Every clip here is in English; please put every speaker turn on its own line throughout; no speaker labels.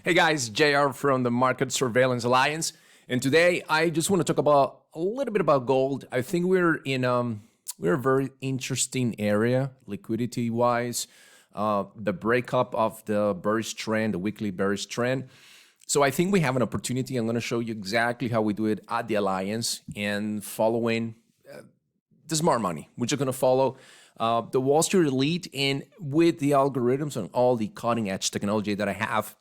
Hey guys, JR from the Market Surveillance Alliance. And today I just want to talk about a little bit about gold. I think we're a very interesting area liquidity wise. The breakup of the bearish trend, the weekly bearish trend. So I think we have an opportunity. I'm going to show you exactly how we do it at the Alliance and following the smart money, which are going to follow the Wall Street elite and with the algorithms and all the cutting edge technology that I have.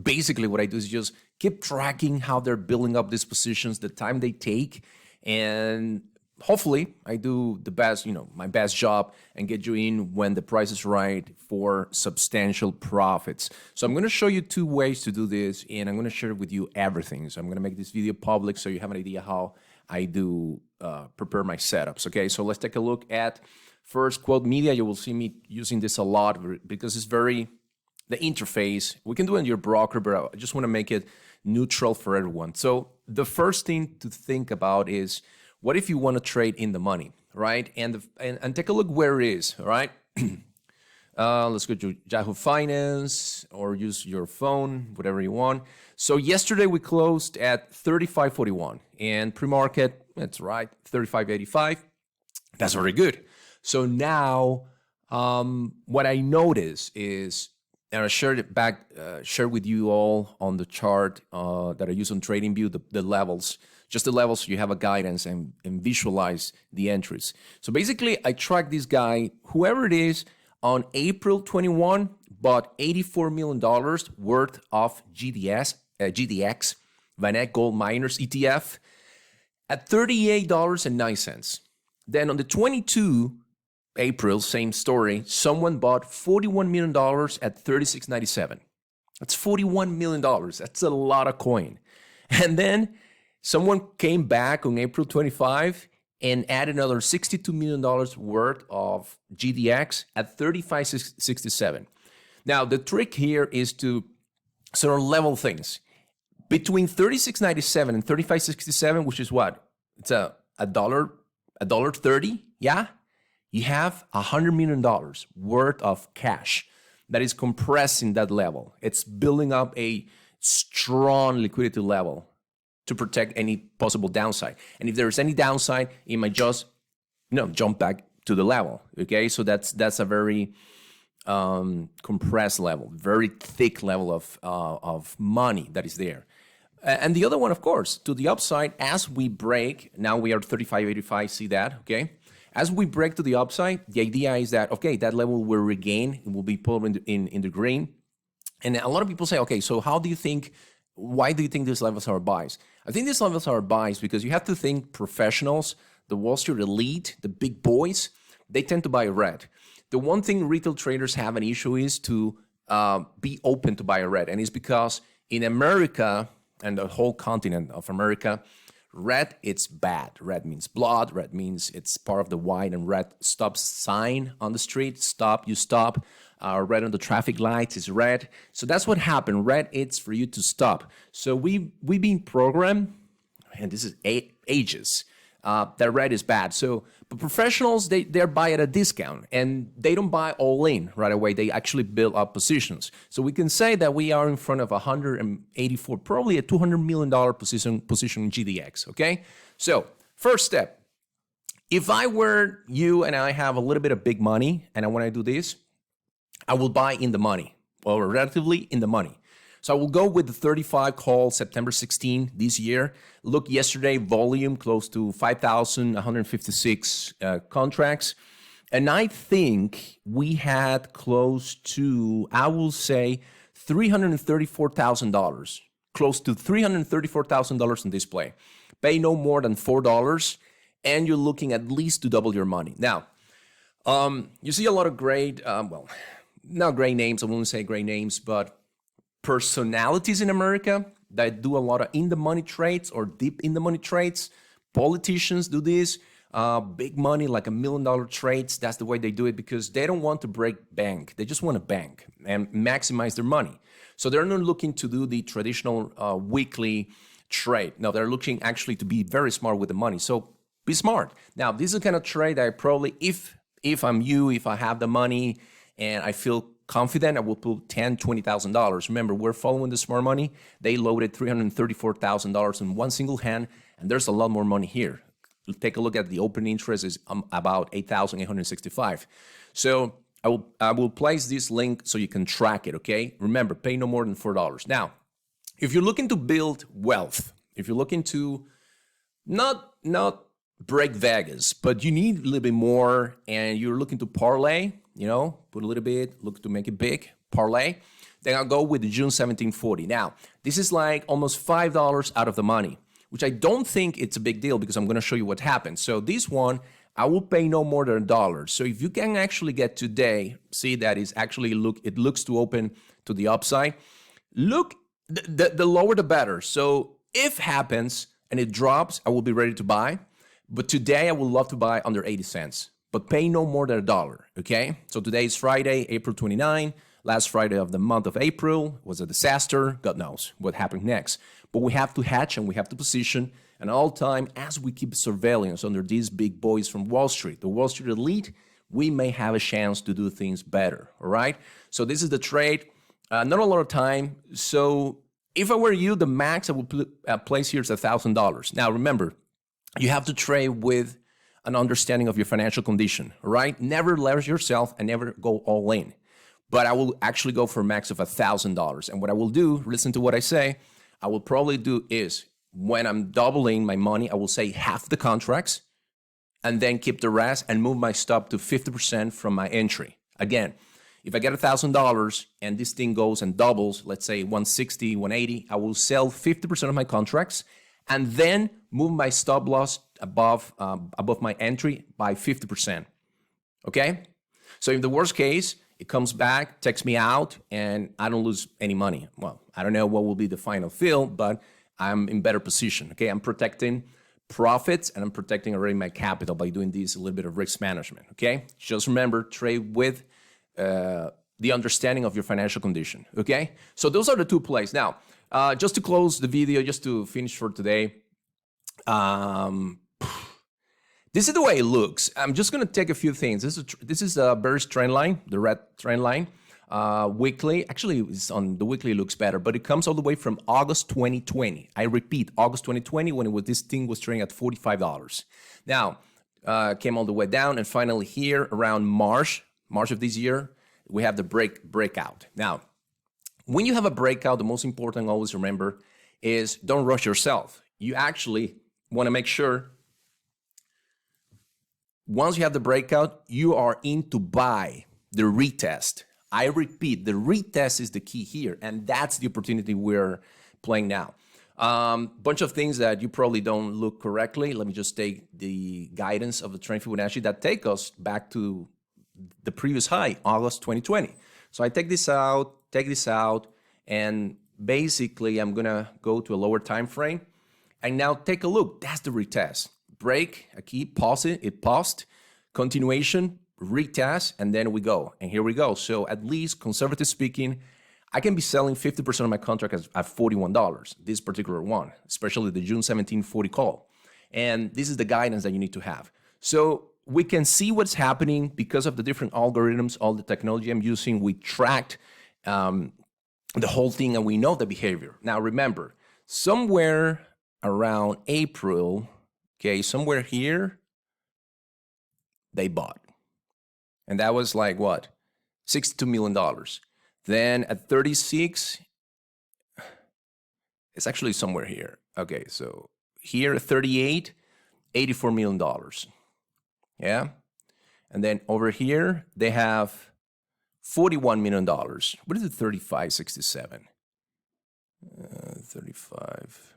Basically, what I do is just keep tracking how they're building up these positions, the time they take, and hopefully I do the best, my best job and get you in when the price is right for substantial profits. So I'm going to show you two ways to do this, and I'm going to share with you everything. So I'm going to make this video public so you have an idea how I do prepare my setups. Okay, so let's take a look at first quote media. You will see me using this a lot because it's the interface. We can do it in your broker, but I just want to make it neutral for everyone. So the first thing to think about is, what if you want to trade in the money, right? And take a look where it is, all right? Let's go to Yahoo Finance or use your phone, whatever you want. So yesterday we closed at 35.41 and pre-market, that's right, 35.85. That's very good. So now what I notice is, and I shared it back, shared with you all on the chart that I use on TradingView, the levels, just the levels so you have a guidance and visualize the entries. So basically, I track this guy, whoever it is, on April 21, bought $84 million worth of GDX, Vanet Gold Miners ETF, at $38.09. Then on the 22 April, same story, someone bought $41 million at $36.97. That's $41 million. That's a lot of coin. And then someone came back on April 25 and added another $62 million worth of GDX at $35.67. Now, the trick here is to sort of level things. Between $36.97 and $35.67, which is what? It's a dollar, $1.30, yeah? You have $100 million worth of cash that is compressing that level. It's building up a strong liquidity level to protect any possible downside. And if there's any downside, it might just jump back to the level. Okay, so that's a very compressed level, very thick level of money that is there. And the other one, of course, to the upside, as we break, now we are 35.85, see that, okay? As we break to the upside, the idea is that, okay, that level will regain, it will be put in the green. And a lot of people say, okay, so why do you think these levels are buys? I think these levels are buys because you have to think professionals, the Wall Street elite, the big boys, they tend to buy red. The one thing retail traders have an issue is to be open to buy a red. And it's because in America and the whole continent of America, red, it's bad. Red means blood. Red means it's part of the white and red stop sign on the street. Stop, you stop. Red on the traffic lights is red. So that's what happened. Red, it's for you to stop. So we've been programmed, and this is ages, that red is bad. So, but professionals, they're buy at a discount, and they don't buy all in right away. They actually build up positions. So we can say that we are in front of 184, probably a $200 million position in GDX, okay? So first step, if I were you and I have a little bit of big money and I want to do this, I will buy in the money, or relatively in the money. So I will go with the 35 call September 16 this year. Look, yesterday, volume close to 5,156 contracts. And I think we had close to, I will say, $334,000, close to $334,000 in display. Pay no more than $4, and you're looking at least to double your money. Now, you see a lot of great, not great names, I won't say great names, but personalities in America that do a lot of in-the-money trades or deep in-the-money trades. Politicians do this. Big money, like $1 million trades. That's the way they do it because they don't want to break bank. They just want to bank and maximize their money. So they're not looking to do the traditional weekly trade. No, they're looking actually to be very smart with the money. So be smart. Now, this is the kind of trade that I probably, if I'm you, if I have the money and I feel confident, I will put $10,000, $20,000. Remember, we're following the smart money. They loaded $334,000 in one single hand, and there's a lot more money here. Take a look at the open interest is about 8,865. So I will place this link so you can track it, okay? Remember, pay no more than $4. Now, if you're looking to build wealth, if you're looking to not break Vegas, but you need a little bit more and you're looking to parlay, put a little bit, look to make it big, parlay, then I'll go with the June 1740. Now, this is like almost $5 out of the money, which I don't think it's a big deal because I'm going to show you what happens. So this one, I will pay no more than $1. So if you can actually get today, see that is actually it looks to open to the upside. Look, the lower the better. So if happens and it drops, I will be ready to buy. But today I would love to buy under 80 cents, but pay no more than $1, okay? So today is Friday, April 29. Last Friday of the month of April was a disaster. God knows what happened next. But we have to hatch and we have to position and all time as we keep surveillance under these big boys from Wall Street, the Wall Street elite, we may have a chance to do things better, all right? So this is the trade. Not a lot of time. So if I were you, the max I would place here is $1,000. Now remember, you have to trade with an understanding of your financial condition, all right? Never leverage yourself and never go all in. But I will actually go for a max of $1,000. And what I will do, listen to what I say, I will probably do is when I'm doubling my money, I will say half the contracts and then keep the rest and move my stop to 50% from my entry. Again, if I get $1,000 and this thing goes and doubles, let's say 160, 180, I will sell 50% of my contracts and then move my stop loss above my entry by 50%, okay? So in the worst case, it comes back, takes me out, and I don't lose any money. Well, I don't know what will be the final fill, but I'm in better position, okay? I'm protecting profits, and I'm protecting already my capital by doing this a little bit of risk management, okay? Just remember, trade with the understanding of your financial condition, okay? So those are the two plays. Now, just to close the video, just to finish for today, this is the way it looks. I'm just going to take a few things. This is a bearish trend line, the red trend line, weekly. Actually, it's on the weekly, it looks better, but it comes all the way from August 2020. I repeat, August 2020, when this thing was trading at $45. Now, came all the way down, and finally here around March of this year, we have the breakout. Now, when you have a breakout, the most important thing always remember is don't rush yourself. You actually want to make sure once you have the breakout, you are in to buy the retest. I repeat, the retest is the key here, and that's the opportunity we're playing now. Bunch of things that you probably don't look correctly. Let me just take the guidance of the trend Fibonacci that take us back to the previous high, August 2020. So I take this out, and basically I'm gonna go to a lower time frame. And now take a look, that's the retest. Break, a key, pause it paused, continuation, retest, and then we go. And here we go. So at least, conservative speaking, I can be selling 50% of my contract at $41, this particular one, especially the June 1740 call. And this is the guidance that you need to have. So we can see what's happening because of the different algorithms, all the technology I'm using. We tracked the whole thing and we know the behavior. Now remember, somewhere around April, okay, somewhere here, they bought. And that was like what? $62 million. Then at 36, it's actually somewhere here. Okay, so here at 38, $84 million. Yeah? And then over here, they have $41 million. What is it, 3567? 35.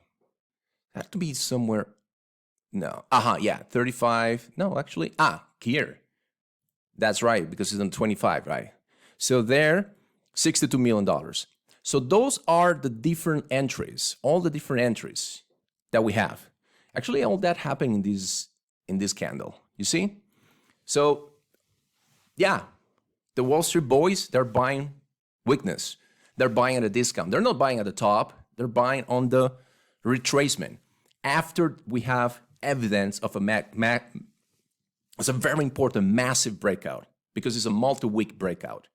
Have to be somewhere. No. Yeah, 35. No, actually, here. That's right, because it's on 25, right? So there, $62 million. So those are the different entries, all the different entries that we have. Actually, all that happened in this candle, you see? So, yeah, the Wall Street boys, they're buying weakness. They're buying at a discount. They're not buying at the top. They're buying on the retracement. After we have evidence of it's a very important massive breakout because it's a multi-week breakout.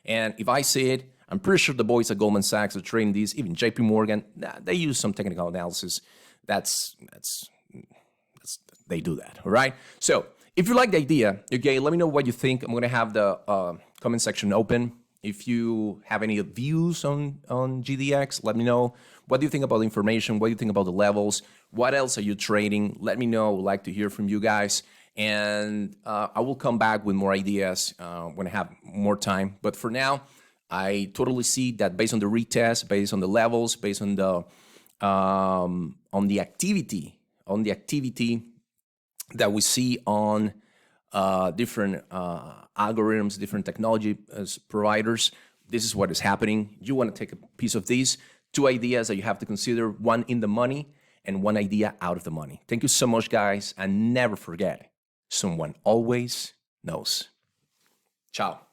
And if I see it, I'm pretty sure the boys at Goldman Sachs are trading these, even JP Morgan, they use some technical analysis. That's they do that, all right? So if you like the idea, okay, let me know what you think. I'm gonna have the comment section open. If you have any views on GDX, let me know. What do you think about the information? What do you think about the levels? What else are you trading? Let me know. I would like to hear from you guys. And I will come back with more ideas when I have more time. But for now, I totally see that based on the retest, based on the levels, based on the activity, that we see on different algorithms, different technology providers. This is what is happening. You want to take a piece of these. 2 ideas that you have to consider, one in the money and one idea out of the money. Thank you so much, guys. And never forget, someone always knows. Ciao.